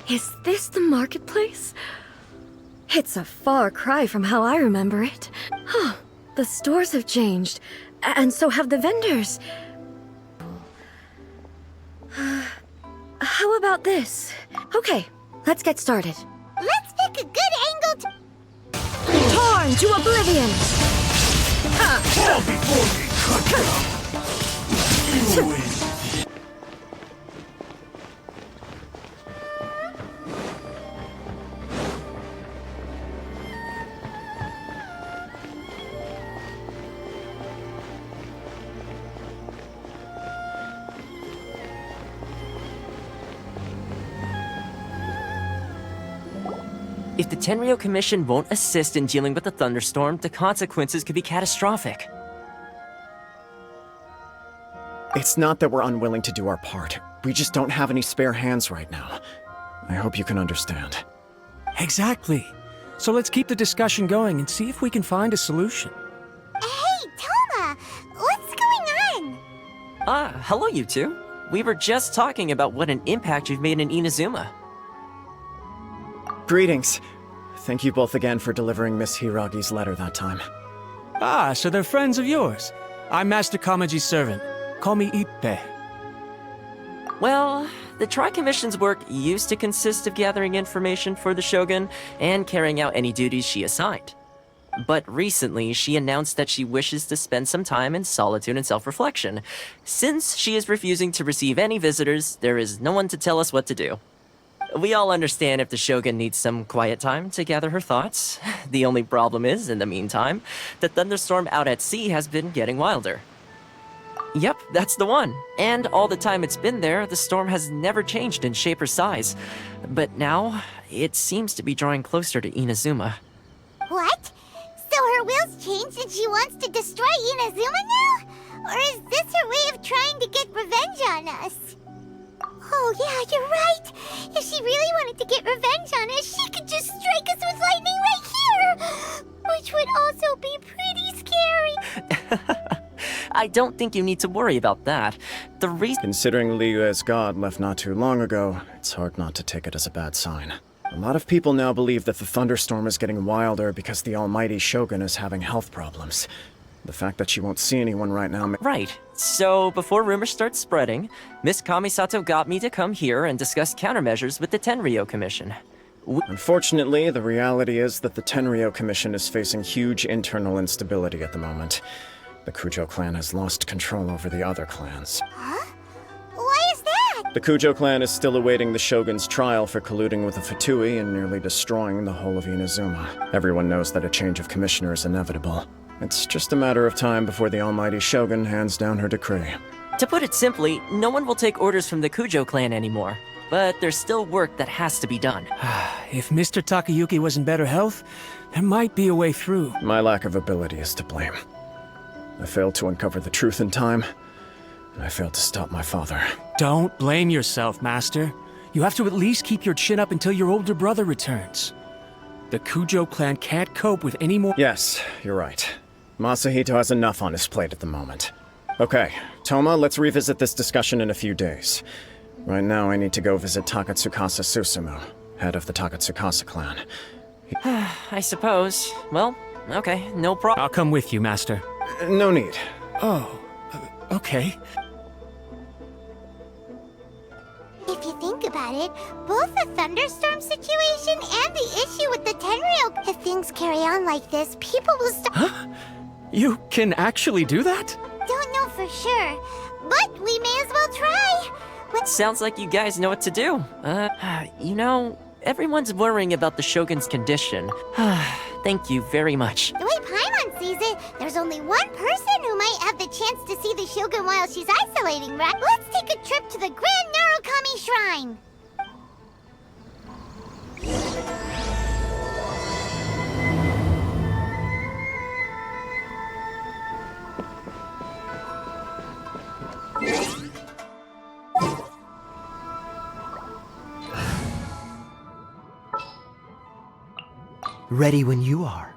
Is this the marketplace? It's a far cry from how I remember it. Huh. The stores have changed, and so have the vendors. How about this? Okay, let's get started. Let's pick a good angle to... Torn to oblivion! Fall before me, Kujou! If the Tenryou Commission won't assist in dealing with the thunderstorm, the consequences could be catastrophic. It's not that we're unwilling to do our part. We just don't have any spare hands right now. I hope you can understand. Exactly. So let's keep the discussion going and see if we can find a solution. Hey, Thoma! What's going on? Hello you two. We were just talking about what an impact you've made in Inazuma. Greetings. Thank you both again for delivering Miss Hiragi's letter that time. Ah, so they're friends of yours. I'm Master Kamaji's servant. Call me Ippei. Well, the Tri-Commission's work used to consist of gathering information for the Shogun and carrying out any duties she assigned. But recently, she announced that she wishes to spend some time in solitude and self-reflection. Since she is refusing to receive any visitors, there is no one to tell us what to do. We all understand if the Shogun needs some quiet time to gather her thoughts. The only problem is, in the meantime, the thunderstorm out at sea has been getting wilder. Yep, that's the one. And all the time it's been there, the storm has never changed in shape or size. But now, it seems to be drawing closer to Inazuma. What? So her will's changed and she wants to destroy Inazuma now? Or is this her way of trying to get revenge on us? Oh yeah, you're right! If she really wanted to get revenge on us, she could just strike us with lightning right here! Which would also be pretty scary! I don't think you need to worry about that. The reason— Considering Liyue's god left not too long ago, it's hard not to take it as a bad sign. A lot of people now believe that the thunderstorm is getting wilder because the almighty Shogun is having health problems. The fact that she won't see anyone right now Right. So, before rumors start spreading, Miss Kamisato got me to come here and discuss countermeasures with the Tenryou Commission. Unfortunately, the reality is that the Tenryou Commission is facing huge internal instability at the moment. The Kujou clan has lost control over the other clans. Huh? Why is that? The Kujou clan is still awaiting the Shogun's trial for colluding with the Fatui and nearly destroying the whole of Inazuma. Everyone knows that a change of commissioner is inevitable. It's just a matter of time before the almighty Shogun hands down her decree. To put it simply, no one will take orders from the Kujou clan anymore. But there's still work that has to be done. If Mr. Takayuki was in better health, there might be a way through. My lack of ability is to blame. I failed to uncover the truth in time, and I failed to stop my father. Don't blame yourself, Master. You have to at least keep your chin up until your older brother returns. The Kujou clan can't cope with any more— Yes, you're right. Masahito has enough on his plate at the moment. Okay, Thoma, let's revisit this discussion in a few days. Right now, I need to go visit Takatsukasa Susumu, head of the Takatsukasa clan. I suppose. Well, okay, no problem. I'll come with you, Master. No need. Oh, okay. If you think about it, both the thunderstorm situation and the issue with the Tenryou, if things carry on like this, people will start— Huh? You can actually do that? Don't know for sure, but we may as well try. Sounds like you guys know what to do. You know, everyone's worrying about the Shogun's condition. Thank you very much. The way Paimon sees it, there's only one person who might have the chance to see the Shogun while she's isolating, right? Let's take a trip to the Grand Narukami Shrine. Ready when you are.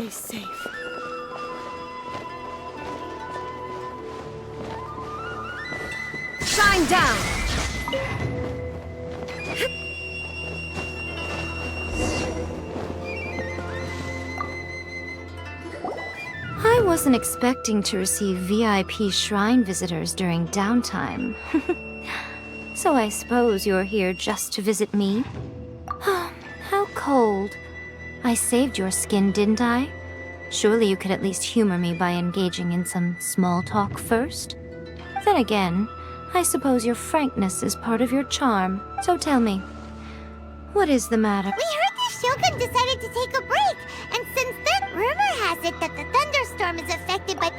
stay safe. Shine down! I wasn't expecting to receive VIP shrine visitors during downtime. So I suppose you're here just to visit me? How cold. I saved your skin, didn't I? Surely you could at least humor me by engaging in some small talk first? Then again, I suppose your frankness is part of your charm. So tell me, what is the matter? We heard the Shogun decided to take a break, and since then, rumor has it that the thunderstorm is affected by...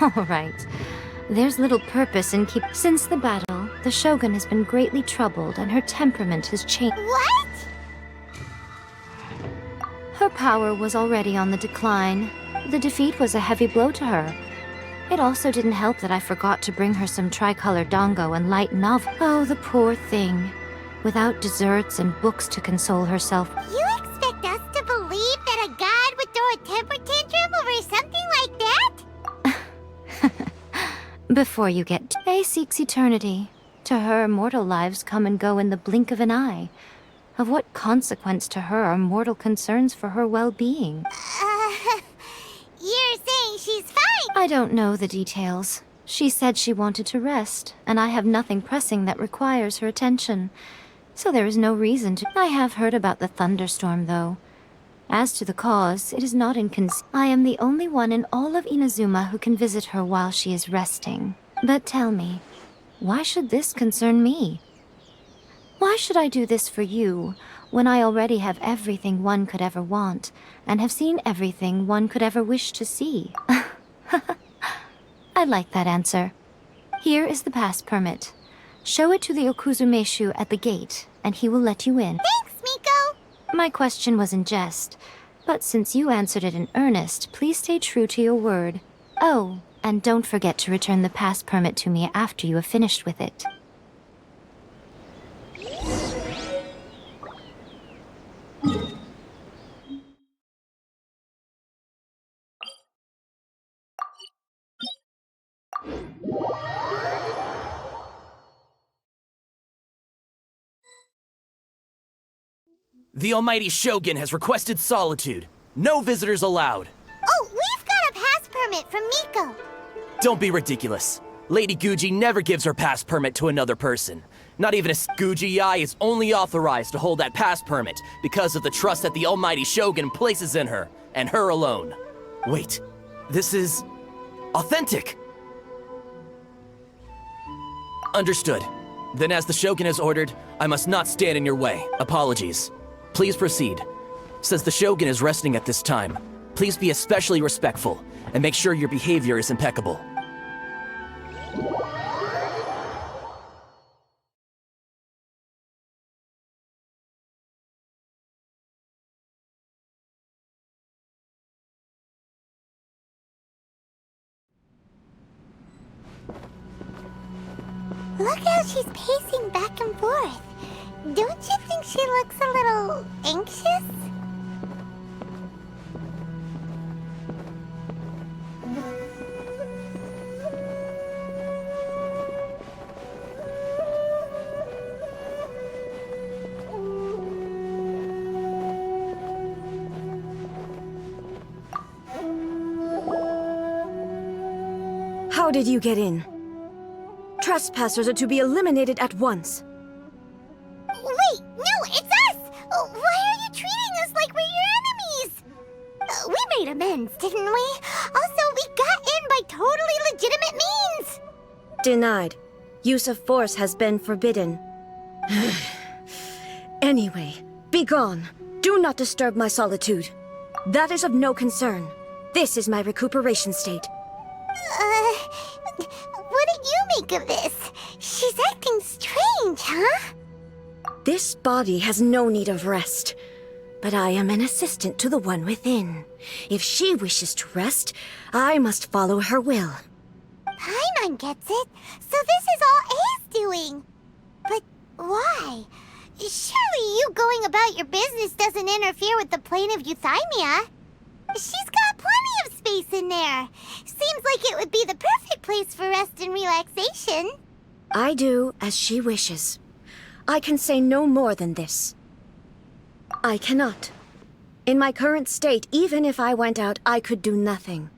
All right. There's little purpose in Since the battle, the Shogun has been greatly troubled and her temperament has changed. What? Her power was already on the decline. The defeat was a heavy blow to her. It also didn't help that I forgot to bring her some tricolor dango and light novel. Oh, the poor thing. Without desserts and books to console herself. You expect us to believe that a god would throw a temper tantrum over something like that? Before you get... Faye seeks eternity. To her, mortal lives come and go in the blink of an eye. Of what consequence to her are mortal concerns for her well-being? You're saying she's fine? I don't know the details. She said she wanted to rest, and I have nothing pressing that requires her attention. So there is no reason to... I have heard about the thunderstorm, though. As to the cause, it is not I am the only one in all of Inazuma who can visit her while she is resting. But tell me, why should this concern me? Why should I do this for you, when I already have everything one could ever want, and have seen everything one could ever wish to see? I like that answer. Here is the pass permit. Show it to the Okuzumeshu at the gate, and he will let you in. Thanks, Miko! My question was in jest, but since you answered it in earnest, please stay true to your word. Oh, and don't forget to return the pass permit to me after you have finished with it. The Almighty Shogun has requested solitude. No visitors allowed. Oh, we've got a pass permit from Miko. Don't be ridiculous. Lady Guji never gives her pass permit to another person. Not even a Guji Yae is only authorized to hold that pass permit because of the trust that the Almighty Shogun places in her, and her alone. Wait, this is... authentic! Understood. Then as the Shogun has ordered, I must not stand in your way. Apologies. Please proceed. Since the Shogun is resting at this time, please be especially respectful, and make sure your behavior is impeccable. Look how she's pacing back and forth. Don't you think she looks a little anxious? How did you get in? Trespassers are to be eliminated at once. Wait, no, it's us! Why are you treating us like we're your enemies? We made amends, didn't we? Also, we got in by totally legitimate means! Denied. Use of force has been forbidden. Anyway, be gone. Do not disturb my solitude. That is of no concern. This is my recuperation state. What do you make of this? She's acting strange, huh? This body has no need of rest. But I am an assistant to the one within. If she wishes to rest, I must follow her will. Paimon gets it, so this is all A's doing. But why? Surely you going about your business doesn't interfere with the plane of Euthymia. She's got plenty of space in there. Seems like it would be the perfect place for rest and relaxation. I do as she wishes. I can say no more than this. I cannot. In my current state, even if I went out, I could do nothing.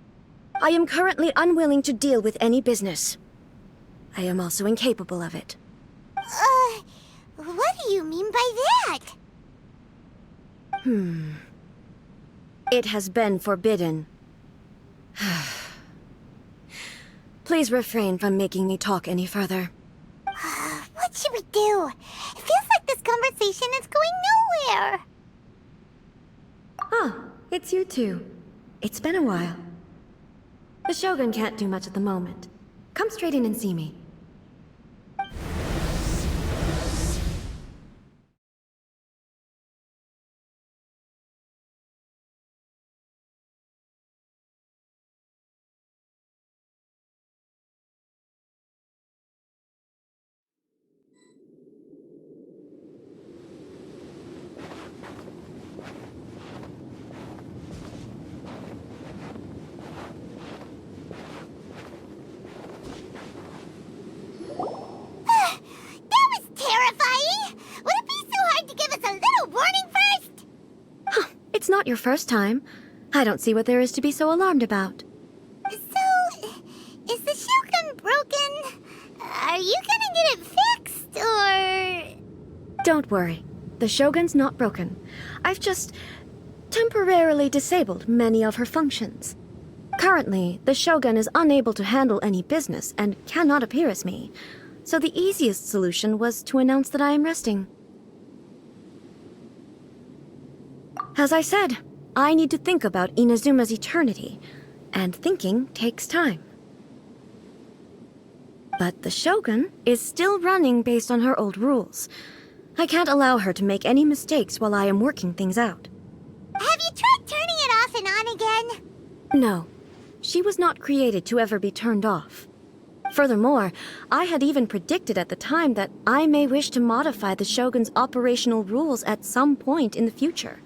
I am currently unwilling to deal with any business. I am also incapable of it. What do you mean by that? It has been forbidden. Please refrain from making me talk any further. What should we do? It feels like this conversation is going nowhere. Ah, it's you two. It's been a while. The Shogun can't do much at the moment. Come straight in and see me. It's not your first time. I don't see what there is to be so alarmed about. So, is the Shogun broken? Are you gonna get it fixed, or...? Don't worry. The Shogun's not broken. I've just temporarily disabled many of her functions. Currently, the Shogun is unable to handle any business and cannot appear as me. So the easiest solution was to announce that I am resting. As I said, I need to think about Inazuma's eternity, and thinking takes time. But the Shogun is still running based on her old rules. I can't allow her to make any mistakes while I am working things out. Have you tried turning it off and on again? No. She was not created to ever be turned off. Furthermore, I had even predicted at the time that I may wish to modify the Shogun's operational rules at some point in the future.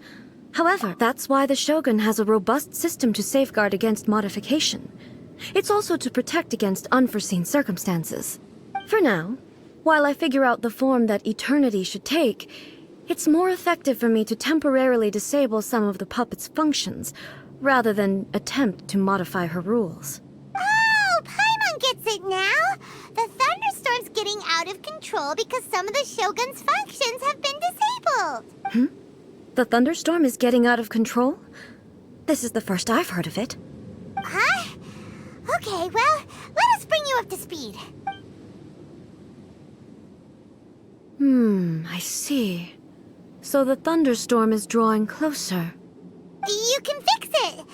However, that's why the Shogun has a robust system to safeguard against modification. It's also to protect against unforeseen circumstances. For now, while I figure out the form that eternity should take, it's more effective for me to temporarily disable some of the puppet's functions, rather than attempt to modify her rules. Oh, Paimon gets it now! The thunderstorm's getting out of control because some of the Shogun's functions have been disabled! The thunderstorm is getting out of control? This is the first I've heard of it. Huh? Okay, well, let us bring you up to speed. I see. So the thunderstorm is drawing closer. You can fix it,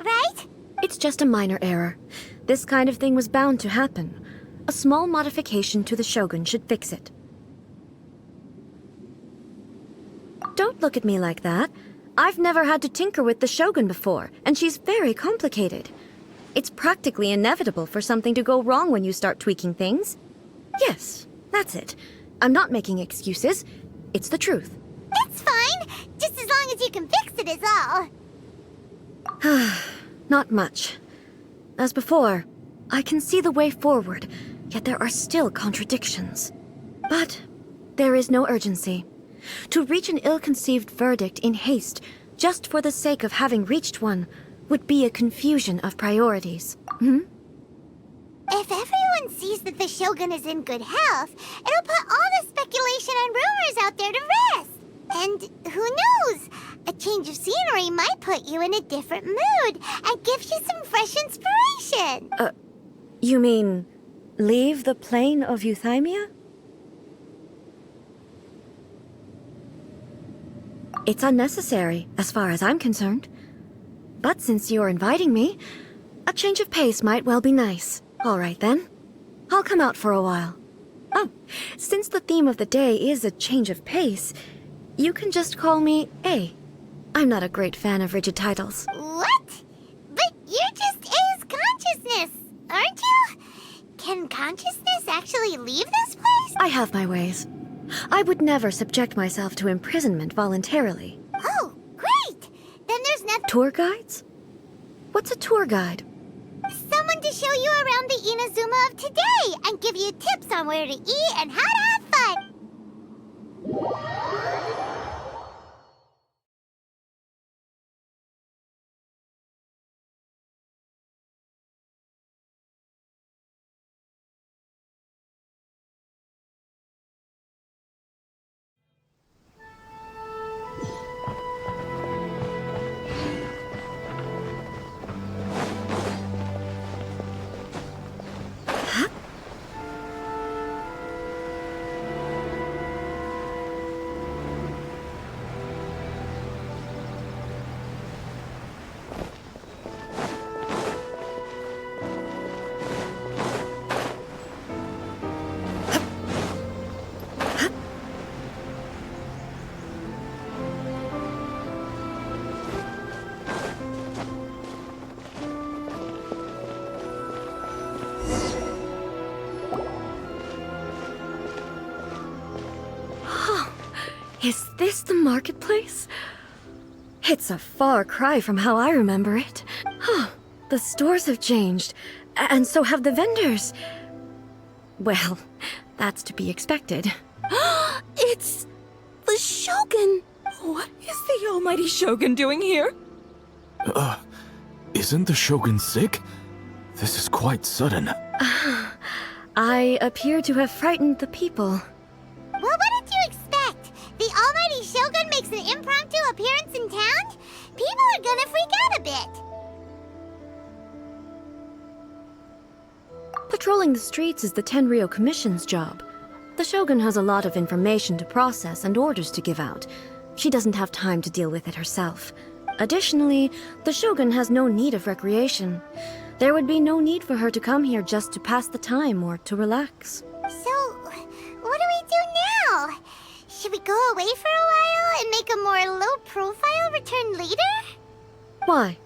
right? It's just a minor error. This kind of thing was bound to happen. A small modification to the Shogun should fix it. Don't look at me like that. I've never had to tinker with the Shogun before, and she's very complicated. It's practically inevitable for something to go wrong when you start tweaking things. Yes, that's it. I'm not making excuses. It's the truth. It's fine, just as long as you can fix it is all. Not much. As before, I can see the way forward, yet there are still contradictions. But there is no urgency. To reach an ill-conceived verdict in haste, just for the sake of having reached one, would be a confusion of priorities. If everyone sees that the Shogun is in good health, it'll put all the speculation and rumors out there to rest. And who knows? A change of scenery might put you in a different mood and give you some fresh inspiration. You mean, leave the plane of Euthymia? It's unnecessary, as far as I'm concerned. But since you're inviting me, a change of pace might well be nice. All right, then. I'll come out for a while. Oh, since the theme of the day is a change of pace, you can just call me A. I'm not a great fan of rigid titles. What? But you're just A's consciousness, aren't you? Can consciousness actually leave this place? I have my ways. I would never subject myself to imprisonment voluntarily. Oh, great! Then there's nothing. Tour guides? What's a tour guide? Someone to show you around the Inazuma of today and give you tips on where to eat and how to have fun. Is this the marketplace? It's a far cry from how I remember it. The stores have changed, and so have the vendors. Well, that's to be expected. It's the Shogun! What is the almighty Shogun doing here? Isn't the Shogun sick? This is quite sudden. I appear to have frightened the people. Well, what did you expect? The almighty Shogun makes an impromptu appearance in town? People are gonna freak out a bit. Patrolling the streets is the Tenryou Commission's job. The Shogun has a lot of information to process and orders to give out. She doesn't have time to deal with it herself. Additionally, the Shogun has no need of recreation. There would be no need for her to come here just to pass the time or to relax. So, what do we do now? Should we go away for a while and make a more low-profile return later? Why?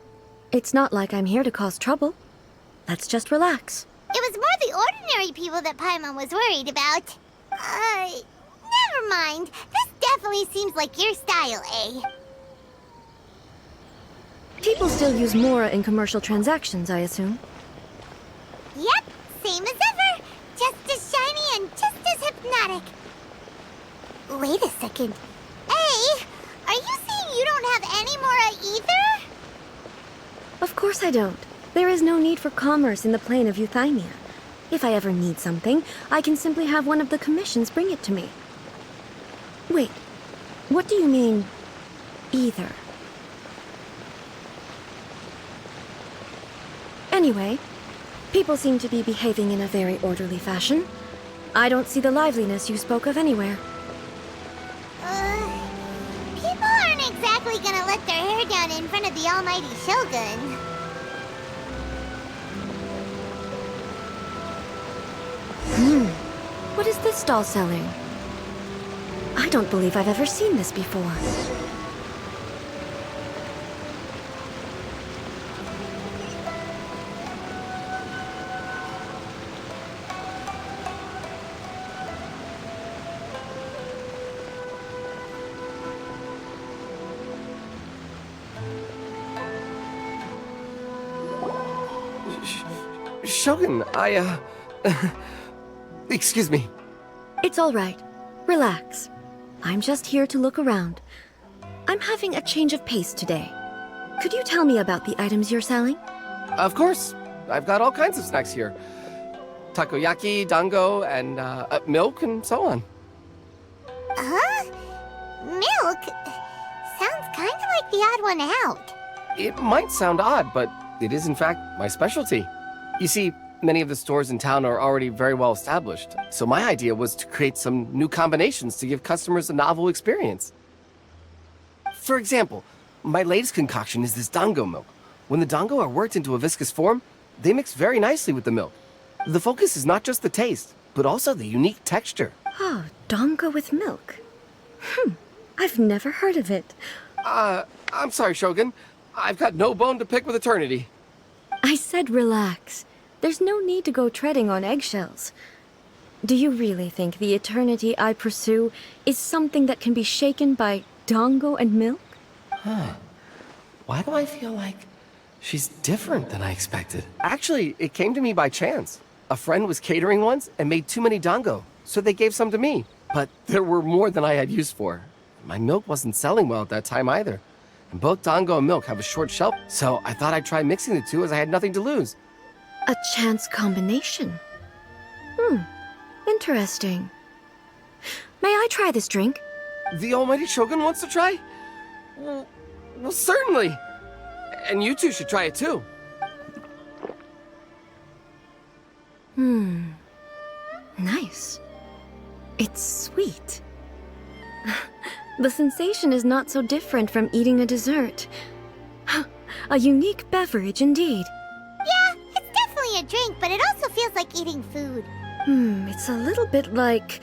It's not like I'm here to cause trouble. Let's just relax. It was more the ordinary people that Paimon was worried about. Never mind. This definitely seems like your style, eh? People still use Mora in commercial transactions, I assume. Yep, same as ever. Just as shiny and just as hypnotic. Wait a second. Hey, are you saying you don't have any Mora either? Of course I don't. There is no need for commerce in the plane of Euthymia. If I ever need something, I can simply have one of the commissions bring it to me. Wait, what do you mean, either? Anyway, people seem to be behaving in a very orderly fashion. I don't see the liveliness you spoke of anywhere. People aren't exactly gonna let their hair down in front of the almighty Shogun. What is this stall selling? I don't believe I've ever seen this before. Shogun, excuse me. It's all right. Relax. I'm just here to look around. I'm having a change of pace today. Could you tell me about the items you're selling? Of course. I've got all kinds of snacks here. Takoyaki, dango, and milk, and so on. Huh? Milk? Sounds kind of like the odd one out. It might sound odd, but it is in fact my specialty. You see, many of the stores in town are already very well established, so my idea was to create some new combinations to give customers a novel experience. For example, my latest concoction is this dango milk. When the dango are worked into a viscous form, they mix very nicely with the milk. The focus is not just the taste, but also the unique texture. Oh, dango with milk. I've never heard of it. I'm sorry, Shogun. I've got no bone to pick with eternity. I said relax. There's no need to go treading on eggshells. Do you really think the eternity I pursue is something that can be shaken by dango and milk? Why do I feel like she's different than I expected? Actually, it came to me by chance. A friend was catering once and made too many dango, so they gave some to me. But there were more than I had use for. My milk wasn't selling well at that time either. And both dango and milk have a short shelf, so I thought I'd try mixing the two as I had nothing to lose. A chance combination. Interesting. May I try this drink? The Almighty Shogun wants to try? Well, certainly. And you two should try it too. Nice. It's sweet. The sensation is not so different from eating a dessert. A unique beverage indeed. Yeah, it's definitely a drink, but it also feels like eating food. It's a little bit like...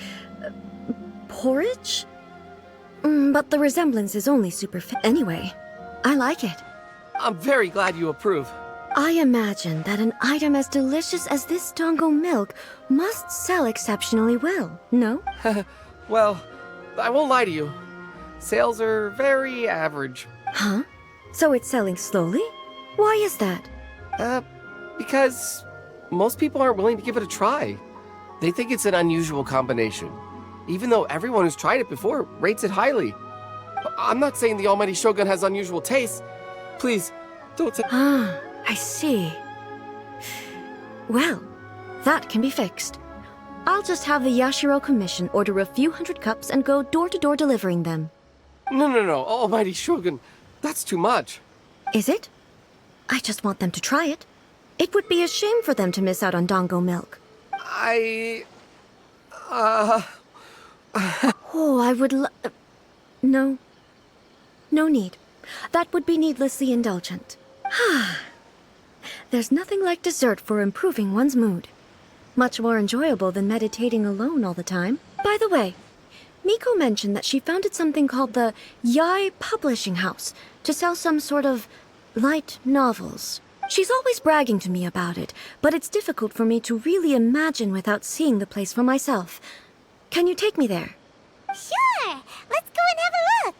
porridge? But the resemblance is only superficial. Anyway, I like it. I'm very glad you approve. I imagine that an item as delicious as this dango milk must sell exceptionally well, no? Well, I won't lie to you. Sales are very average. Huh? So it's selling slowly? Why is that? Because most people aren't willing to give it a try. They think it's an unusual combination, even though everyone who's tried it before rates it highly. I'm not saying the Almighty Shogun has unusual tastes. Please, don't say— I see. Well, that can be fixed. I'll just have the Yashiro Commission order a few hundred cups and go door-to-door delivering them. No, Almighty Shogun, that's too much. Is it? I just want them to try it. It would be a shame for them to miss out on dango milk. Oh, I would No. No need. That would be needlessly indulgent. There's nothing like dessert for improving one's mood. Much more enjoyable than meditating alone all the time. By the way, Miko mentioned that she founded something called the Yae Publishing House to sell some sort of light novels. She's always bragging to me about it, but it's difficult for me to really imagine without seeing the place for myself. Can you take me there? Sure! Let's go and have a look!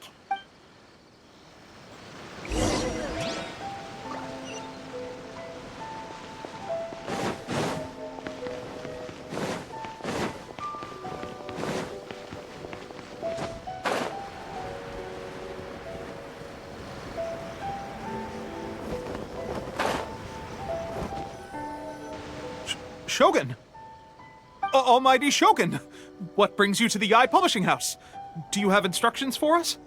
Shogun! Almighty Shogun! What brings you to the Yae Publishing House? Do you have instructions for us?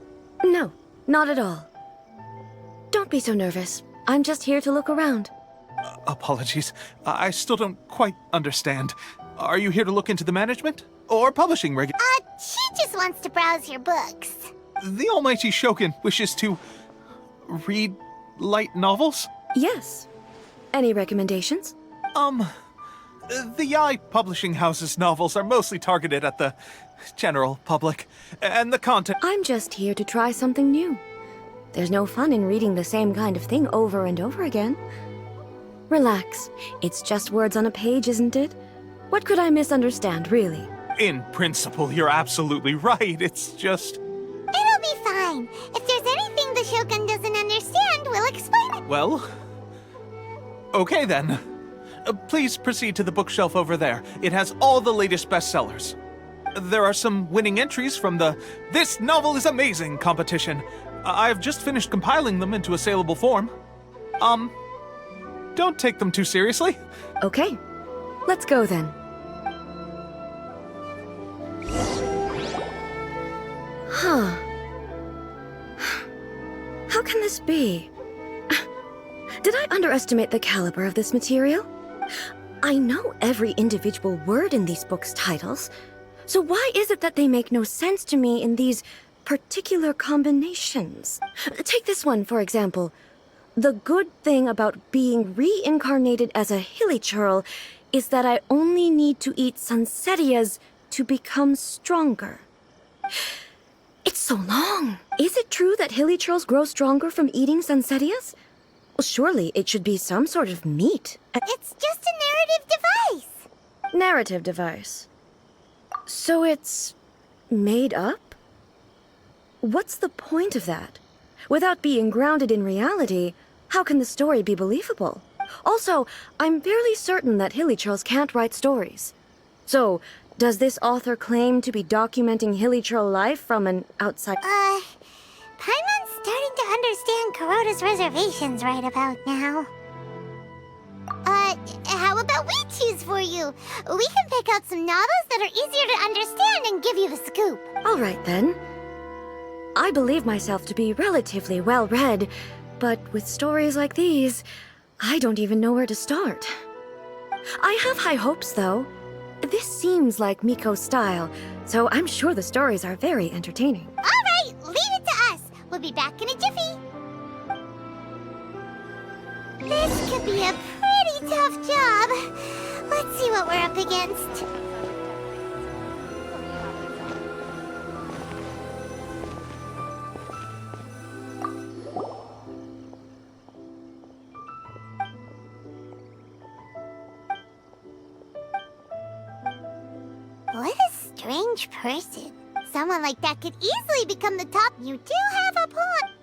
No, not at all. Don't be so nervous. I'm just here to look around. Apologies. I still don't quite understand. Are you here to look into the management? Or publishing She just wants to browse your books. The Almighty Shogun wishes to read light novels? Yes. Any recommendations? The Yae Publishing House's novels are mostly targeted at the general public, and the content— I'm just here to try something new. There's no fun in reading the same kind of thing over and over again. Relax. It's just words on a page, isn't it? What could I misunderstand, really? In principle, you're absolutely right. It's just— It'll be fine. If there's anything the Shogun doesn't understand, we'll explain it. Well, okay then. Please proceed to the bookshelf over there. It has all the latest bestsellers. There are some winning entries from the This Novel is Amazing competition. I've just finished compiling them into a saleable form. Don't take them too seriously. Okay. Let's go then. Huh. How can this be? Did I underestimate the caliber of this material? I know every individual word in these books' titles, so why is it that they make no sense to me in these particular combinations? Take this one, for example. The good thing about being reincarnated as a hilly churl is that I only need to eat sunsettias to become stronger. It's so long. Is it true that hilly churls grow stronger from eating sunsettias? Well, surely it should be some sort of meat. It's just a narrative device. Narrative device. So it's made up? What's the point of that? Without being grounded in reality, how can the story be believable? Also, I'm fairly certain that Hilichurls can't write stories. So, does this author claim to be documenting Hilichurl life from an outside... Paimon's starting to understand Kuroda's reservations right about now. How about we choose for you? We can pick out some novels that are easier to understand and give you the scoop. All right, then. I believe myself to be relatively well-read, but with stories like these, I don't even know where to start. I have high hopes, though. This seems like Miko's style, so I'm sure the stories are very entertaining. All right, leave it to us. We'll be back in a jiffy. This could be a pretty tough job. Let's see what we're up against. What a strange person. Someone like that could easily become the top. You do have a point.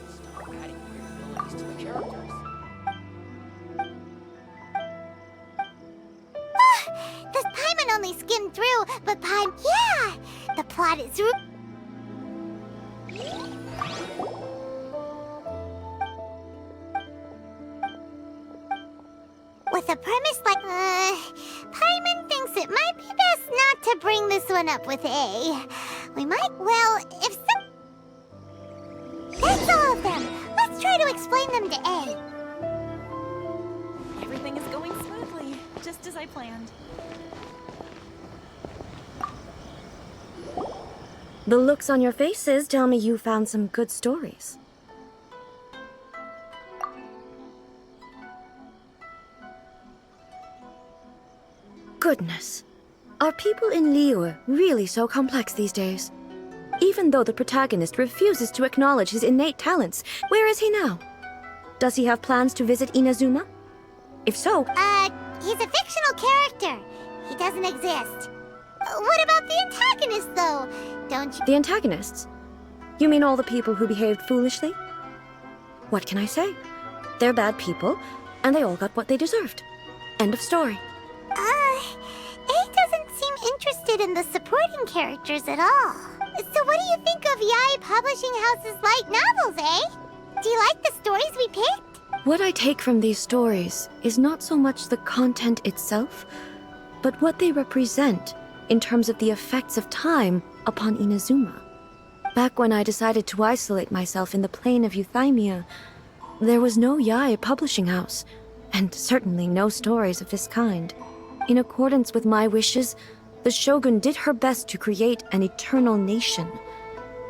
Stop adding weird abilities to the characters. This Paimon only skimmed through, but yeah! The plot is... With a premise like, Paimon thinks it might be best not to bring this one up with A. We might, well, if some... That's all of them! Let's try to explain them to A. Everything is going smoothly, just as I planned. The looks on your faces tell me you found some good stories. Goodness. Are people in Liyue really so complex these days? Even though the protagonist refuses to acknowledge his innate talents, where is he now? Does he have plans to visit Inazuma? If so... he's a fictional character. He doesn't exist. What about the antagonist, though? Don't you... The antagonists? You mean all the people who behaved foolishly? What can I say? They're bad people, and they all got what they deserved. End of story. A doesn't seem interested in the supporting characters at all. So what do you think of Yae Publishing House's light novels, eh? Do you like the stories we picked? What I take from these stories is not so much the content itself, but what they represent in terms of the effects of time upon Inazuma. Back when I decided to isolate myself in the plane of Euthymia, there was no Yae Publishing House, and certainly no stories of this kind. In accordance with my wishes, the Shogun did her best to create an eternal nation.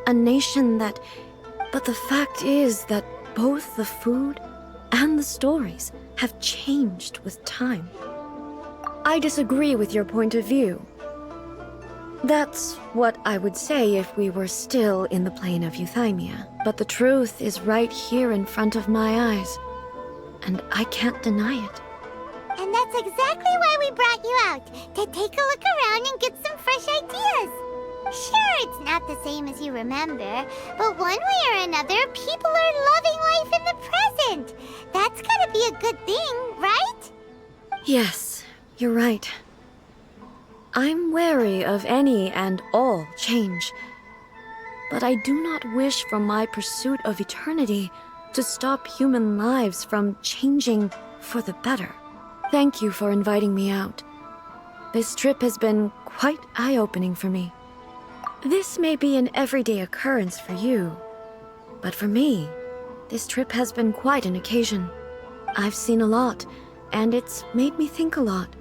A nation that... But the fact is that both the food and the stories have changed with time. I disagree with your point of view. That's what I would say if we were still in the plane of Euthymia. But the truth is right here in front of my eyes, and I can't deny it. And that's exactly why we brought you out, to take a look around and get some fresh ideas. Sure, it's not the same as you remember, but one way or another, people are loving life in the present. That's gotta be a good thing, right? Yes, you're right. I'm wary of any and all change, but I do not wish for my pursuit of eternity to stop human lives from changing for the better. Thank you for inviting me out. This trip has been quite eye-opening for me. This may be an everyday occurrence for you, but for me, this trip has been quite an occasion. I've seen a lot, and it's made me think a lot.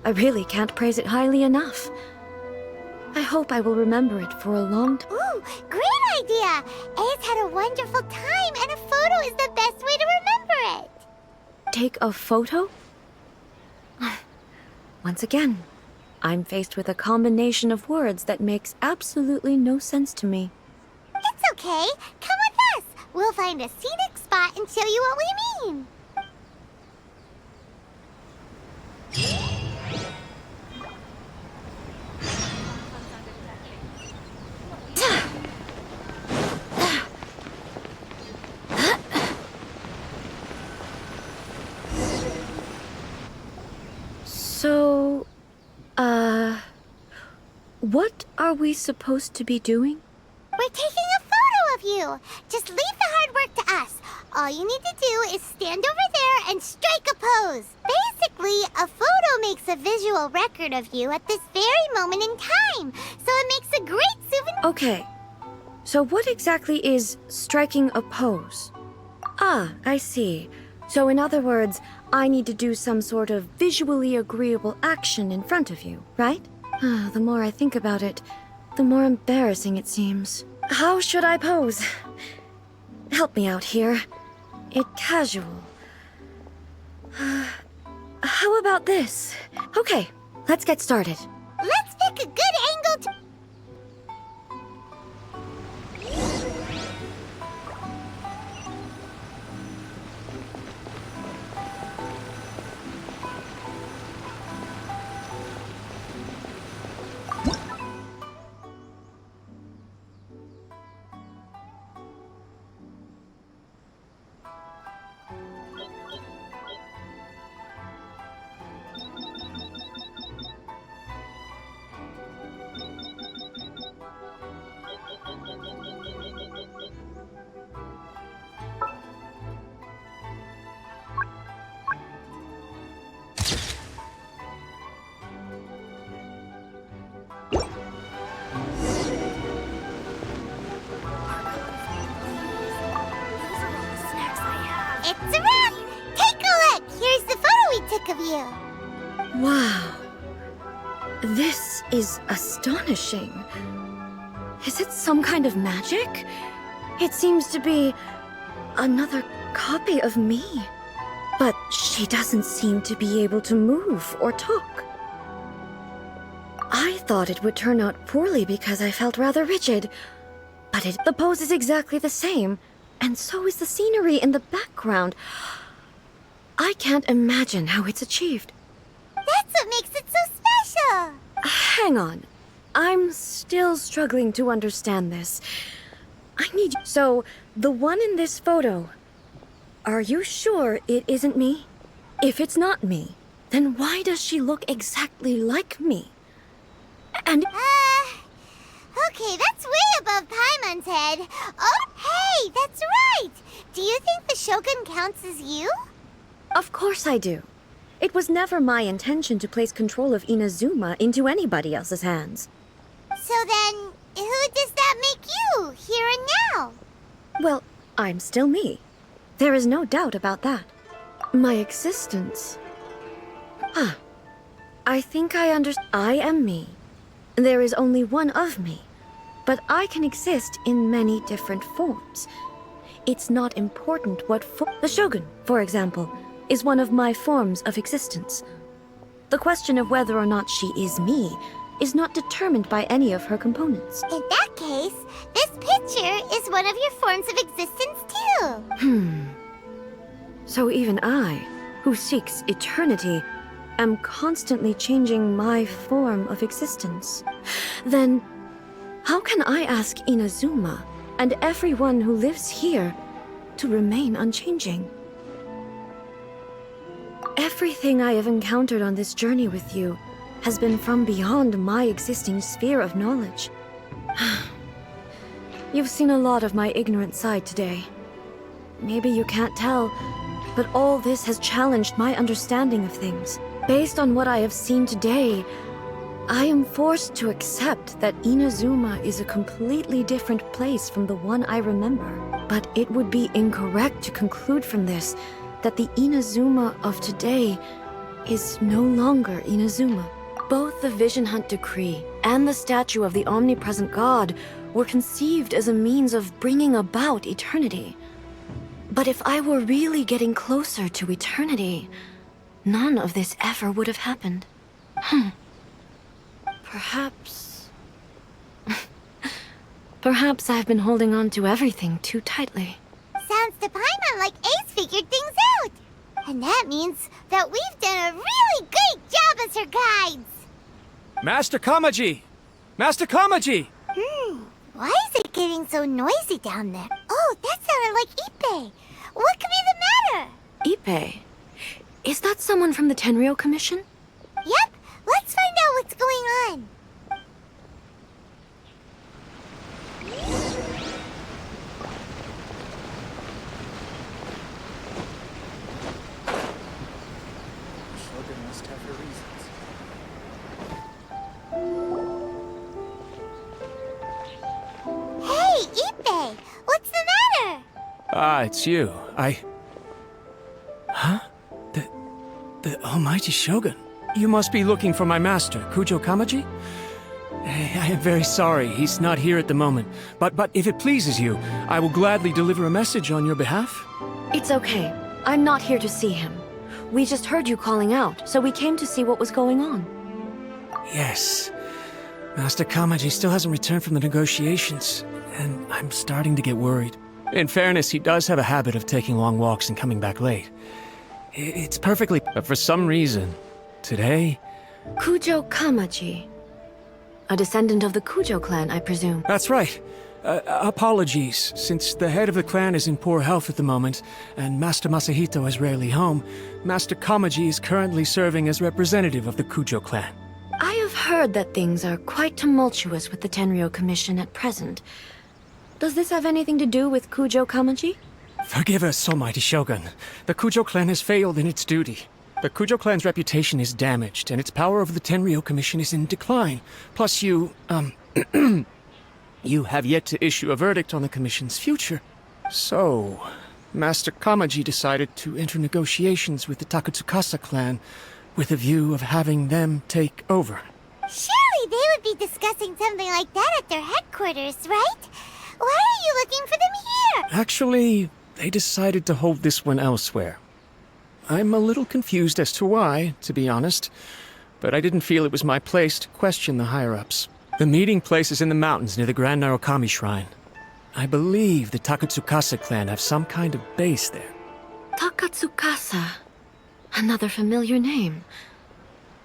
I really can't praise it highly enough. I hope I will remember it for a long time. Ooh, great idea! A's had a wonderful time, and a photo is the best way to remember it. Take a photo? Once again, I'm faced with a combination of words that makes absolutely no sense to me. It's okay. Come with us. We'll find a scenic spot and show you what we mean. What are we supposed to be doing? We're taking a photo of you. Just leave the hard work to us. All you need to do is stand over there and strike a pose. Basically, a photo makes a visual record of you at this very moment in time. So it makes a great souvenir. Okay. So what exactly is striking a pose? Ah, I see. So in other words, I need to do some sort of visually agreeable action in front of you, right? The more I think about it, the more embarrassing it seems. How should I pose? Help me out here. Casual. How about this? Okay, let's get started. Let's pick a good angle to... It's a wrap! Take a look! Here's the photo we took of you. Wow. This is astonishing. Is it some kind of magic? It seems to be another copy of me. But she doesn't seem to be able to move or talk. I thought it would turn out poorly because I felt rather rigid. But the pose is exactly the same, and so is the scenery in the background. I can't imagine how it's achieved. That's what makes it so special! Hang on. I'm still struggling to understand this. I need you. So, the one in this photo, are you sure it isn't me? If it's not me, then why does she look exactly like me? And... okay, that's way above Paimon's head. Oh, hey, that's right! Do you think the Shogun counts as you? Of course I do. It was never my intention to place control of Inazuma into anybody else's hands. So then, who does that make you, here and now? Well, I'm still me. There is no doubt about that. My existence... I think I understand. I am me. There is only one of me. But I can exist in many different forms. It's not important what the Shogun, for example, is one of my forms of existence. The question of whether or not she is me is not determined by any of her components. In that case, this picture is one of your forms of existence too. So even I, who seeks eternity, am constantly changing my form of existence. Then, how can I ask Inazuma and everyone who lives here to remain unchanging? Everything I have encountered on this journey with you has been from beyond my existing sphere of knowledge. You've seen a lot of my ignorant side today. Maybe you can't tell, but all this has challenged my understanding of things. Based on what I have seen today, I am forced to accept that Inazuma is a completely different place from the one I remember. But it would be incorrect to conclude from this that the Inazuma of today is no longer Inazuma. Both the Vision Hunt Decree and the statue of the Omnipresent God were conceived as a means of bringing about eternity. But if I were really getting closer to eternity, none of this ever would have happened. Perhaps... Perhaps I've been holding on to everything too tightly. Sounds to Paimon like Ace figured things out. And that means that we've done a really great job as her guides. Master Kamaji! Master Kamaji! Why is it getting so noisy down there? Oh, that sounded like Ippei. What could be the matter? Ippei? Is that someone from the Tenryou Commission? Yep, let's find out what's going on. Ah, it's you. Huh? The Almighty Shogun. You must be looking for my master, Kujou Kamji? I am very sorry, he's not here at the moment. But if it pleases you, I will gladly deliver a message on your behalf. It's okay. I'm not here to see him. We just heard you calling out, so we came to see what was going on. Yes. Master Kamji still hasn't returned from the negotiations, and I'm starting to get worried. In fairness, he does have a habit of taking long walks and coming back late. It's perfectly... But for some reason, today... Kujou Kamji. A descendant of the Kujou clan, I presume. That's right. Apologies, since the head of the clan is in poor health at the moment, and Master Masahito is rarely home, Master Kamji is currently serving as representative of the Kujou clan. I have heard that things are quite tumultuous with the Tenryou Commission at present. Does this have anything to do with Kujou Kamji? Forgive us, Almighty Shogun. The Kujou clan has failed in its duty. The Kujou clan's reputation is damaged, and its power over the Tenryou Commission is in decline. Plus you, you have yet to issue a verdict on the Commission's future. So, Master Kamji decided to enter negotiations with the Takatsukasa clan with a view of having them take over. Surely they would be discussing something like that at their headquarters, right? Why are you looking for them here? Actually, they decided to hold this one elsewhere. I'm a little confused as to why, to be honest, but I didn't feel it was my place to question the higher-ups. The meeting place is in the mountains near the Grand Narukami Shrine. I believe the Takatsukasa clan have some kind of base there. Takatsukasa. Another familiar name.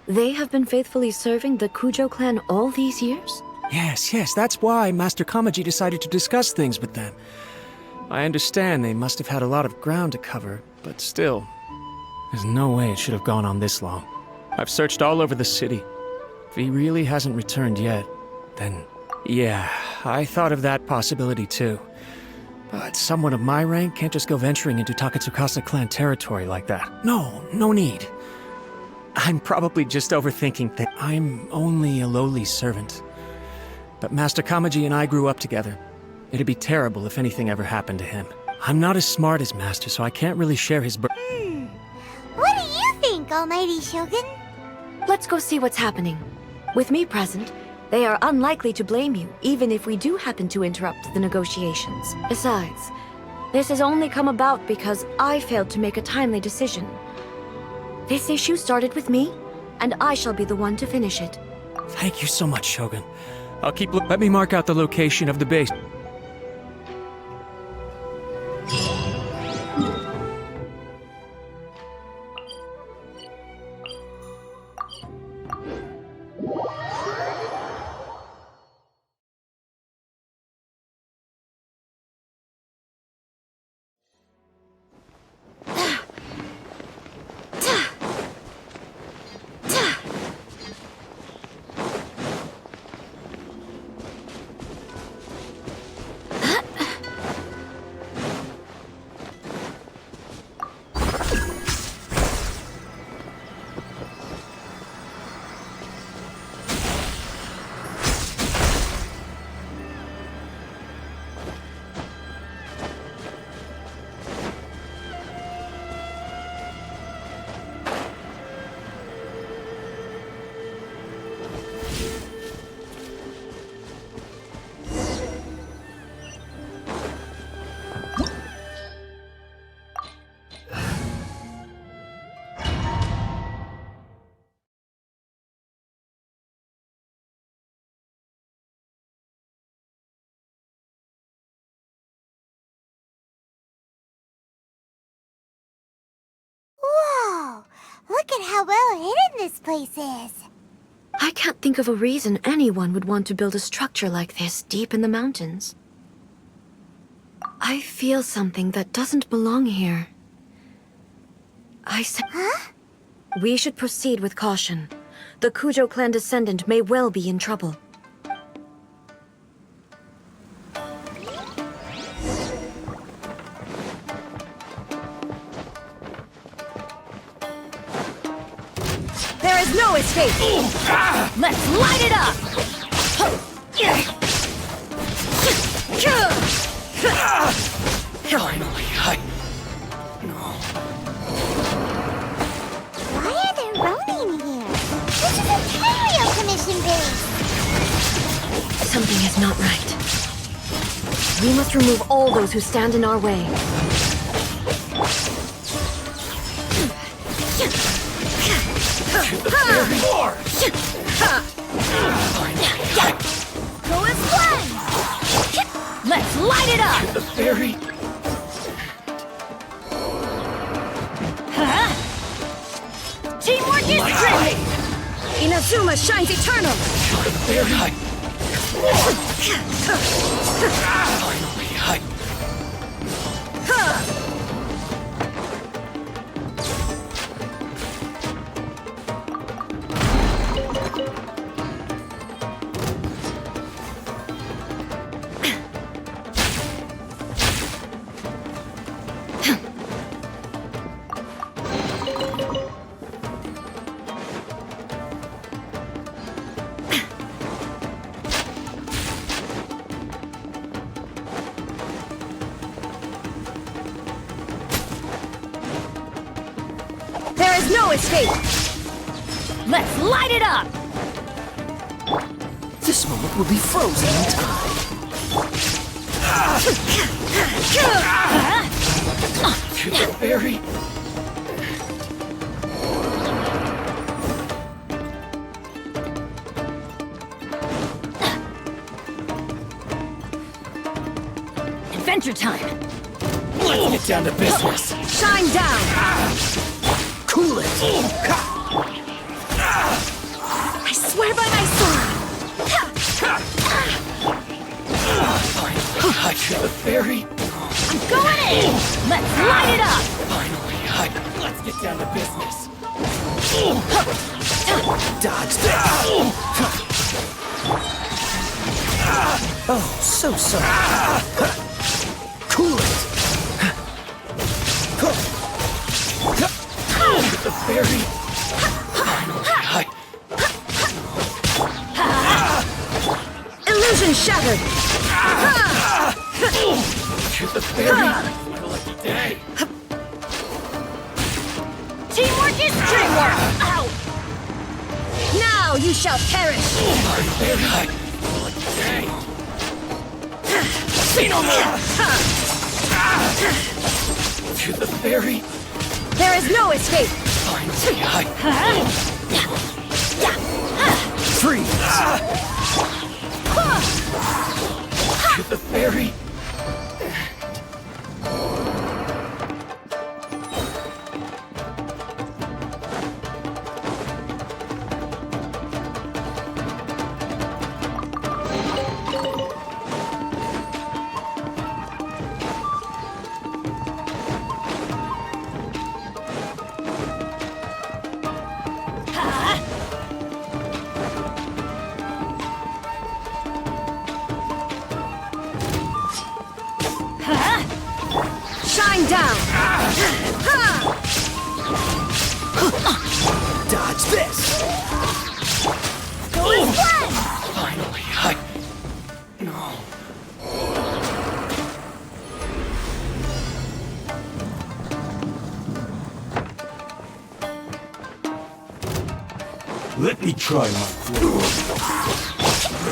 They have been faithfully serving the Kujou clan all these years? Yes, that's why Master Kamji decided to discuss things with them. I understand they must have had a lot of ground to cover, but still, there's no way it should have gone on this long. I've searched all over the city. If he really hasn't returned yet, then yeah, I thought of that possibility too. But someone of my rank can't just go venturing into Takatsukasa clan territory like that. No need. I'm probably just overthinking things. I'm only a lowly servant. But Master Kamji and I grew up together. It'd be terrible if anything ever happened to him. I'm not as smart as Master, so I can't really share his What do you think, Almighty Shogun? Let's go see what's happening. With me present, they are unlikely to blame you, even if we do happen to interrupt the negotiations. Besides, this has only come about because I failed to make a timely decision. This issue started with me, and I shall be the one to finish it. Thank you so much, Shogun. I'll keep Let me mark out the location of the base. Whoa! Look at how well hidden this place is. I can't think of a reason anyone would want to build a structure like this deep in the mountains. I feel something that doesn't belong here. Huh? We should proceed with caution. The Kujou clan descendant may well be in trouble. There is no escape! Let's light it up! Finally. We must remove all those who stand in our way. More! Go as planned! Let's light it up! The fairy. Teamwork is great! Inazuma shines eternal! Fairy. There is no escape! Let's light it up! This moment will be frozen in time. To the fairy. Adventure time! Let's get down to business. Shine down! Cool it. I swear by my sword! I to the fairy. I'm going in! Let's light it up! Finally, let's get down to business. Dodge that. Oh, so sorry. Cool it. The fairy. Finally, Illusion shattered! to the fairy. My lucky day. Teamwork is dreamwork! Ow! Now you shall perish! My fairy. My lucky day. See no more. To the fairy. There is no escape! Finally, freeze. To the fairy. Shine down! Dodge this. Go as planned! Finally, no. Let me try my flavor.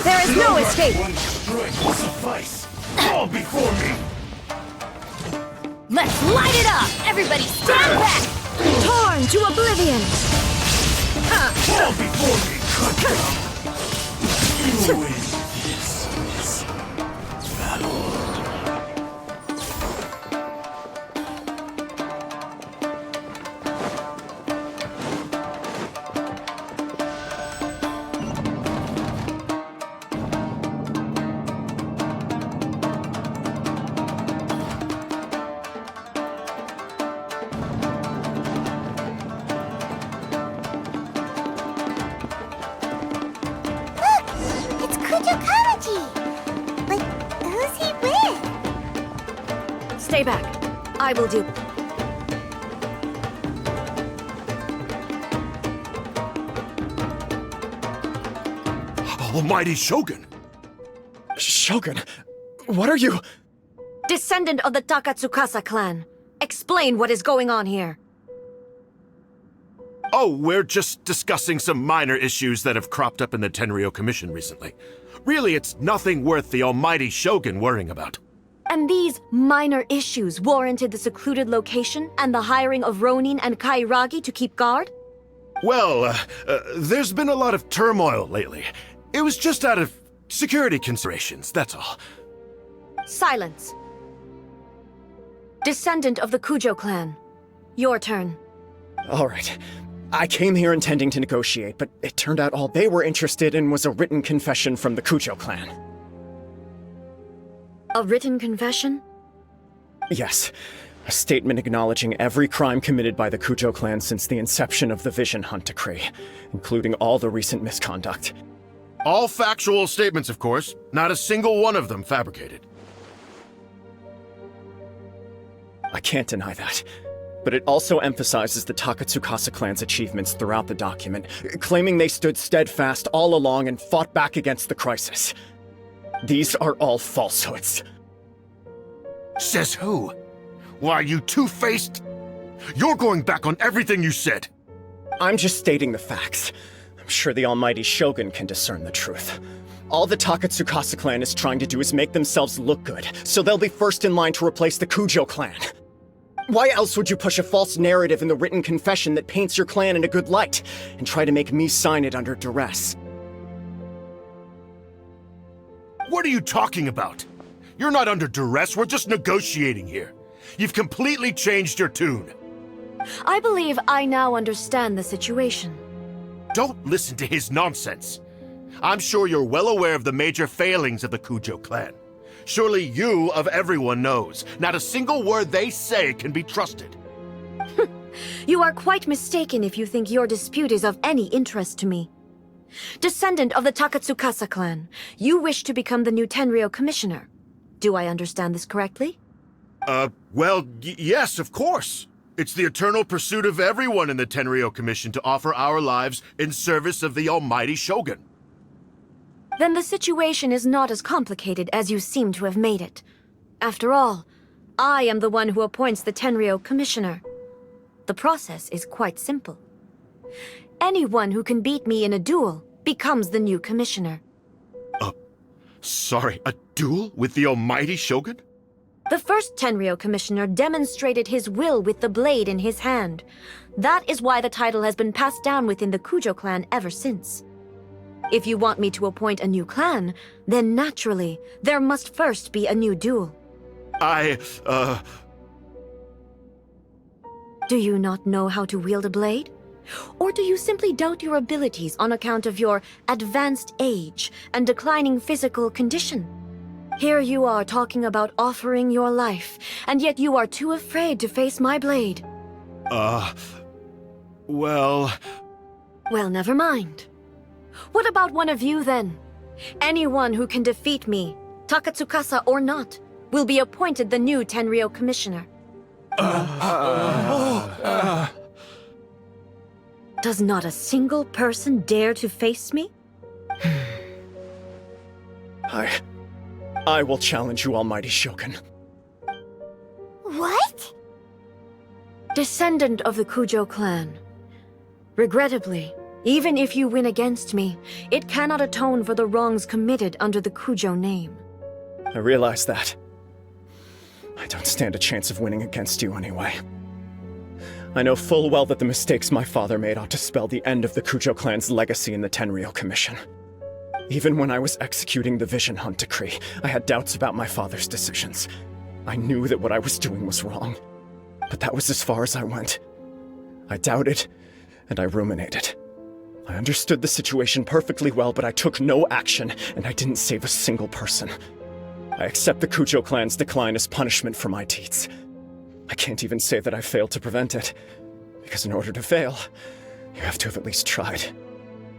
There is no escape! One strike will suffice. Fall before me. Let's light it up! Everybody stand back! Torn to oblivion! Fall before me. Cut down. You win this battle. It's Kujou Kamji! But who's he with? Stay back. I will do. Almighty Shogun! Shogun, what are you? Descendant of the Takatsukasa clan. Explain what is going on here. Oh, we're just discussing some minor issues that have cropped up in the Tenryou Commission recently. Really, it's nothing worth the Almighty Shogun worrying about. And these minor issues warranted the secluded location and the hiring of Ronin and Kairagi to keep guard? Well, there's been a lot of turmoil lately. It was just out of security considerations, that's all. Silence. Descendant of the Kujou clan. Your turn. All right. I came here intending to negotiate, but it turned out all they were interested in was a written confession from the Kujou clan. A written confession? Yes. A statement acknowledging every crime committed by the Kujou clan since the inception of the Vision Hunt Decree, including all the recent misconduct. All factual statements, of course. Not a single one of them fabricated. I can't deny that. But it also emphasizes the Takatsukasa clan's achievements throughout the document, claiming they stood steadfast all along and fought back against the crisis. These are all falsehoods. Says who? Why, you two-faced? You're going back on everything you said. I'm just stating the facts. I'm sure the almighty Shogun can discern the truth. All the Takatsukasa clan is trying to do is make themselves look good, so they'll be first in line to replace the Kujou clan. Why else would you push a false narrative in the written confession that paints your clan in a good light, and try to make me sign it under duress? What are you talking about? You're not under duress, we're just negotiating here. You've completely changed your tune. I believe I now understand the situation. Don't listen to his nonsense. I'm sure you're well aware of the major failings of the Kujou clan. Surely you, of everyone, knows. Not a single word they say can be trusted. You are quite mistaken if you think your dispute is of any interest to me. Descendant of the Takatsukasa clan, you wish to become the new Tenryou commissioner. Do I understand this correctly? Well, yes, of course. It's the eternal pursuit of everyone in the Tenryou Commission to offer our lives in service of the almighty Shogun. Then the situation is not as complicated as you seem to have made it. After all, I am the one who appoints the Tenryou commissioner. The process is quite simple. Anyone who can beat me in a duel becomes the new commissioner. Sorry, a duel with the almighty Shogun? The first Tenryou commissioner demonstrated his will with the blade in his hand. That is why the title has been passed down within the Kujou clan ever since. If you want me to appoint a new clan, then naturally, there must first be a new duel. Do you not know how to wield a blade? Or do you simply doubt your abilities on account of your advanced age and declining physical condition? Here you are talking about offering your life, and yet you are too afraid to face my blade. Well, never mind. What about one of you, then? Anyone who can defeat me, Takatsukasa or not, will be appointed the new Tenryou commissioner. Does not a single person dare to face me? I will challenge you, almighty Shogun. What? Descendant of the Kujou clan. Regrettably, even if you win against me, it cannot atone for the wrongs committed under the Kujou name. I realize that. I don't stand a chance of winning against you anyway. I know full well that the mistakes my father made ought to spell the end of the Kujou clan's legacy in the Tenryou Commission. Even when I was executing the Vision Hunt Decree, I had doubts about my father's decisions. I knew that what I was doing was wrong. But that was as far as I went. I doubted, and I ruminated. I understood the situation perfectly well, but I took no action, and I didn't save a single person. I accept the Kujou clan's decline as punishment for my deeds. I can't even say that I failed to prevent it, because in order to fail, you have to have at least tried.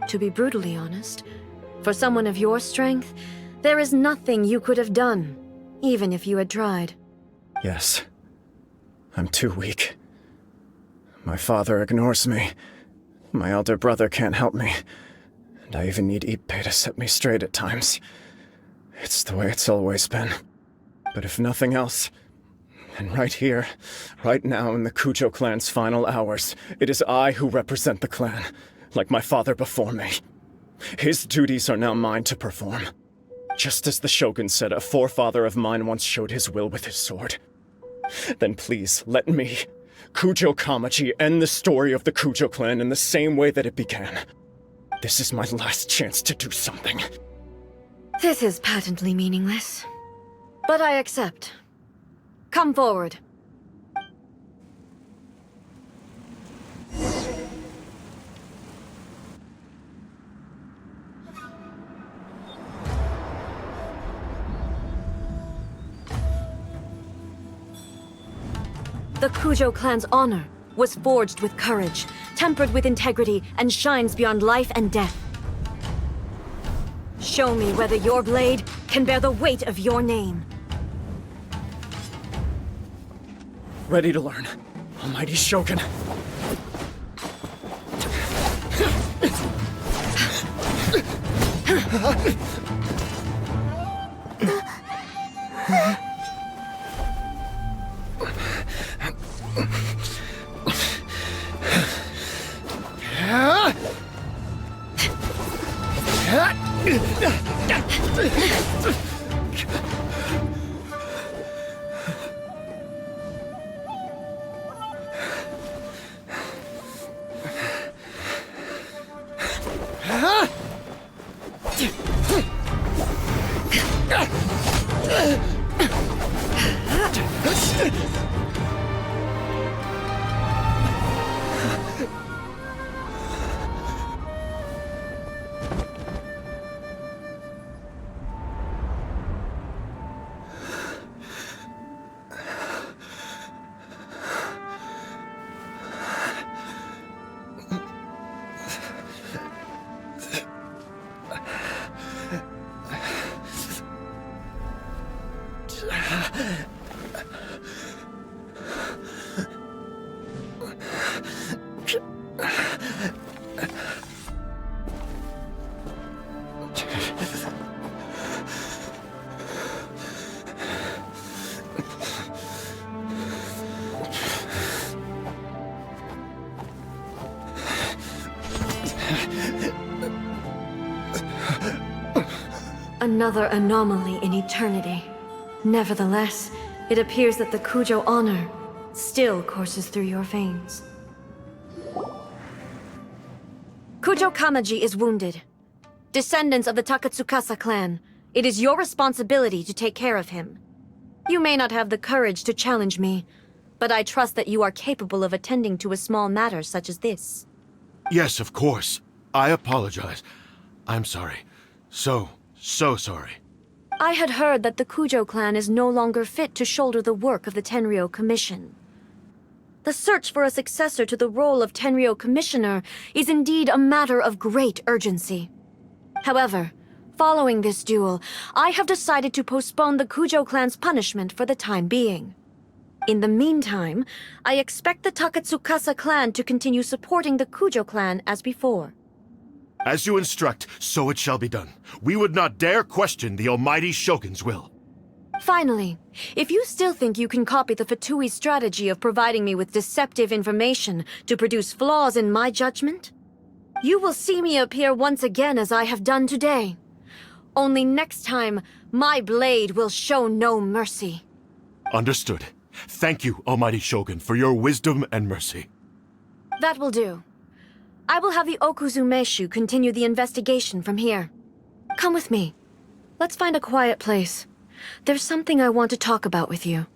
To be brutally honest, for someone of your strength, there is nothing you could have done, even if you had tried. Yes. I'm too weak. My father ignores me. My elder brother can't help me. And I even need Ippei to set me straight at times. It's the way it's always been. But if nothing else, then right here, right now in the Kujou clan's final hours, it is I who represent the clan, like my father before me. His duties are now mine to perform. Just as the Shogun said a forefather of mine once showed his will with his sword. Then please, let me, Kujou Kamji, end the story of the Kujou clan in the same way that it began. This is my last chance to do something. This is patently meaningless. But I accept. Come forward. The Kujou clan's honor was forged with courage, tempered with integrity, and shines beyond life and death. Show me whether your blade can bear the weight of your name. Ready to learn. Almighty Shogun. Another anomaly in eternity. Nevertheless, it appears that the Kujou honor still courses through your veins. Kujou Kamji is wounded. Descendants of the Takatsukasa clan, it is your responsibility to take care of him. You may not have the courage to challenge me, but I trust that you are capable of attending to a small matter such as this. Yes, of course. I apologize. I'm sorry. So sorry. I had heard that the Kujou clan is no longer fit to shoulder the work of the Tenryou Commission. The search for a successor to the role of Tenryou Commissioner is indeed a matter of great urgency. However, following this duel, I have decided to postpone the Kujou clan's punishment for the time being. In the meantime, I expect the Takatsukasa clan to continue supporting the Kujou clan as before. As you instruct, so it shall be done. We would not dare question the Almighty Shogun's will. Finally, if you still think you can copy the Fatui strategy of providing me with deceptive information to produce flaws in my judgment, you will see me appear once again as I have done today. Only next time, my blade will show no mercy. Understood. Thank you, Almighty Shogun, for your wisdom and mercy. That will do. I will have the Okuzumeshu continue the investigation from here. Come with me. Let's find a quiet place. There's something I want to talk about with you.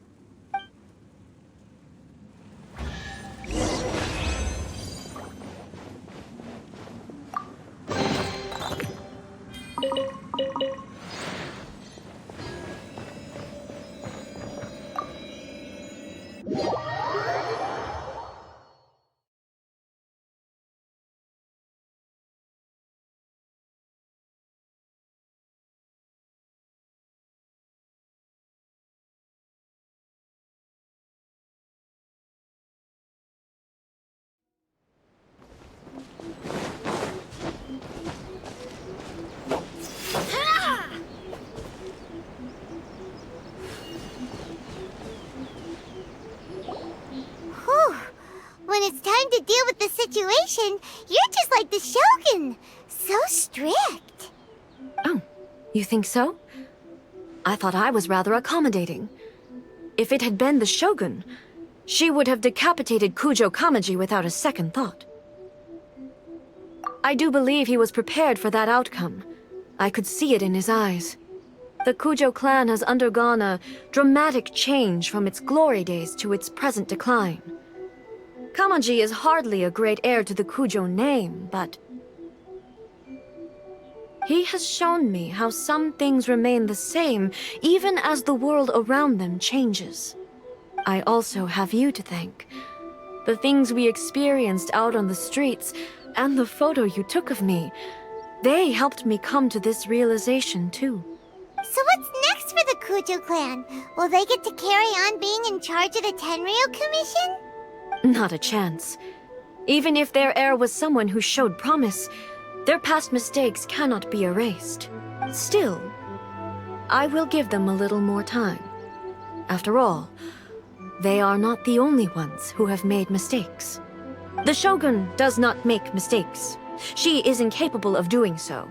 When it's time to deal with the situation, you're just like the Shogun. So strict. Oh, you think so? I thought I was rather accommodating. If it had been the Shogun, she would have decapitated Kujou Kamji without a second thought. I do believe he was prepared for that outcome. I could see it in his eyes. The Kujou clan has undergone a dramatic change from its glory days to its present decline. Kamji is hardly a great heir to the Kujou name, but he has shown me how some things remain the same even as the world around them changes. I also have you to thank. The things we experienced out on the streets and the photo you took of me, they helped me come to this realization too. So what's next for the Kujou clan? Will they get to carry on being in charge of the Tenryou Commission? Not a chance. Even if their heir was someone who showed promise, their past mistakes cannot be erased. Still, I will give them a little more time. After all, they are not the only ones who have made mistakes. The Shogun does not make mistakes. She is incapable of doing so.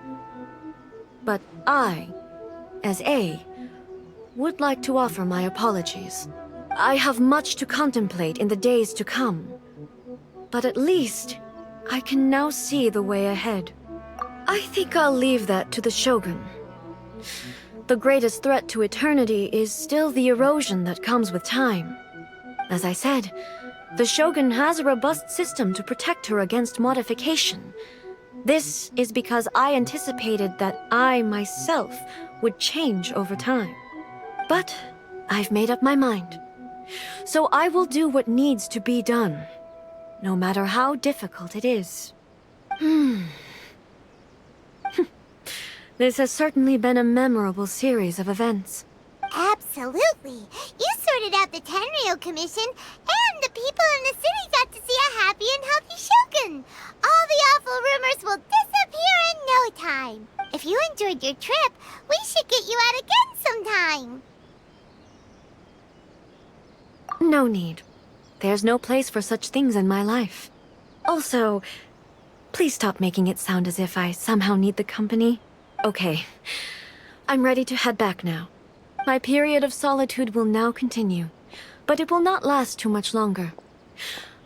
But I, as A, would like to offer my apologies. I have much to contemplate in the days to come. But at least, I can now see the way ahead. I think I'll leave that to the Shogun. The greatest threat to eternity is still the erosion that comes with time. As I said, the Shogun has a robust system to protect her against modification. This is because I anticipated that I myself would change over time. But I've made up my mind. So I will do what needs to be done, no matter how difficult it is. This has certainly been a memorable series of events. Absolutely. You sorted out the Tenryou Commission, and the people in the city got to see a happy and healthy Shogun. All the awful rumors will disappear in no time. If you enjoyed your trip, we should get you out again sometime. No need. There's no place for such things in my life. Also, please stop making it sound as if I somehow need the company. Okay, I'm ready to head back now. My period of solitude will now continue, but it will not last too much longer.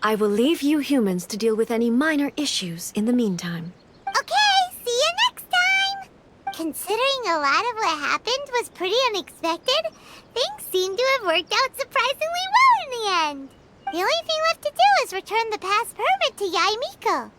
I will leave you humans to deal with any minor issues in the meantime. Okay, see you next time! Considering a lot of what happened was pretty unexpected, things seem to have worked out surprisingly well in the end. The only thing left to do is return the pass permit to Yae Miko.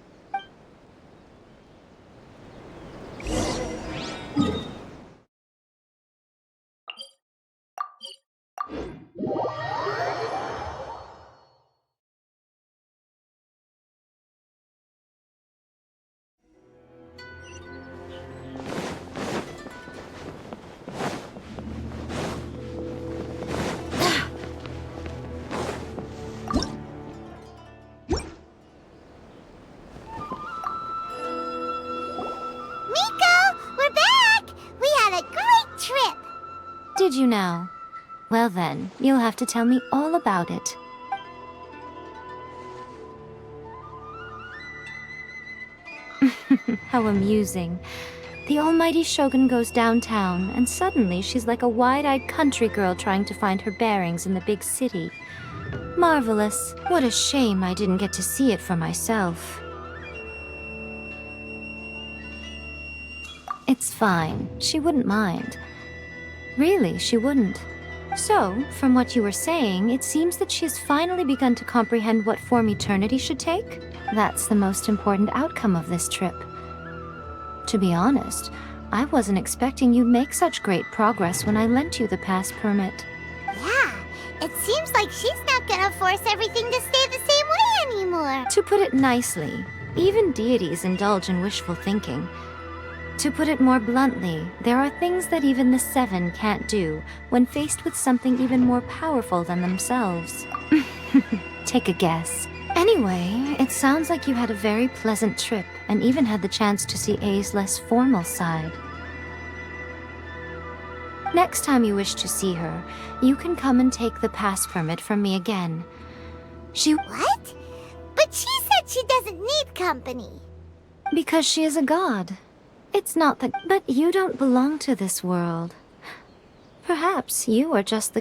Did you now? Well then, you'll have to tell me all about it. How amusing. The almighty Shogun goes downtown, and suddenly she's like a wide-eyed country girl trying to find her bearings in the big city. Marvelous. What a shame I didn't get to see it for myself. It's fine. She wouldn't mind. Really, she wouldn't. So, from what you were saying, it seems that she has finally begun to comprehend what form eternity should take? That's the most important outcome of this trip. To be honest, I wasn't expecting you'd make such great progress when I lent you the pass permit. Yeah, it seems like she's not gonna force everything to stay the same way anymore. To put it nicely, even deities indulge in wishful thinking. To put it more bluntly, there are things that even the Seven can't do when faced with something even more powerful than themselves. Take a guess. Anyway, it sounds like you had a very pleasant trip and even had the chance to see A's less formal side. Next time you wish to see her, you can come and take the pass permit from me again. What? But she said she doesn't need company. Because she is a god. It's not that... But you don't belong to this world. Perhaps you are just the